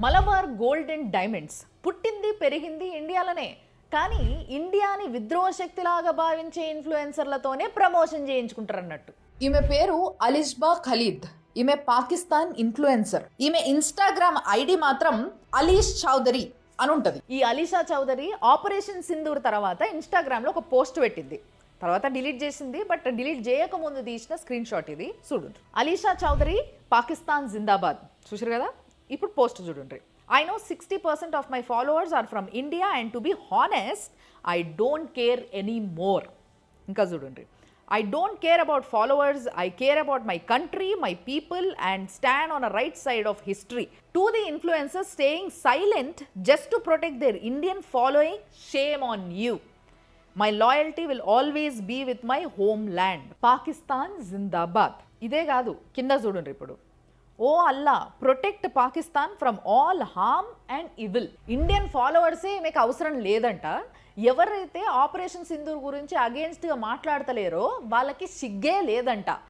Malabar gold and diamonds పుట్టింది పెరిగింది ఇండియాలోనే. కానీ ఇండియాని విద్రోహ శక్తిలాగా భావించే ఇన్ఫ్లుయెన్సర్లతోనే ప్రమోషన్ చేయించుకుంటారు అన్నట్టు. ఈమె పేరు అలిష్బా ఖలీద్. ఈమె పాకిస్తాన్ ఇన్ఫ్లుయెన్సర్. ఈమె ఇన్స్టాగ్రామ్ ఐడి మాత్రం అలీష్ చౌదరి అని ఉంటుంది. ఈ అలీషా చౌదరి ఆపరేషన్ సింధూర్ తర్వాత ఇన్స్టాగ్రామ్లో ఒక పోస్ట్ పెట్టింది. తర్వాత డిలీట్ చేసింది. బట్ డిలీట్ చేయక ముందు తీసిన స్క్రీన్ షాట్ ఇది చూడండి. అలీషా చౌదరి పాకిస్తాన్ జిందాబాద్ చూసారు కదా. ఇప్పుడు పోస్ట్ చూడండి. I know 60% of my followers are from India and to be honest, I don't care anymore. ఇంకా చూడండి. I don't care about followers, I care about my country, my people and stand on a right side of history. To the influencers staying silent just to protect their Indian following, shame on you. My loyalty will always be with my homeland. Pakistan Zindabad. ఇదే కాదు, కింద చూడండి ఇప్పుడు. ఓ అల్లా, protect Pakistan from all harm and evil. Indian ఫాలోవర్సే మీకు అవసరం లేదంట. ఎవరైతే ఆపరేషన్ సింధూర్ గురించి అగేన్స్ట్గా మాట్లాడతలేరో వాళ్ళకి సిగ్గే లేదంట.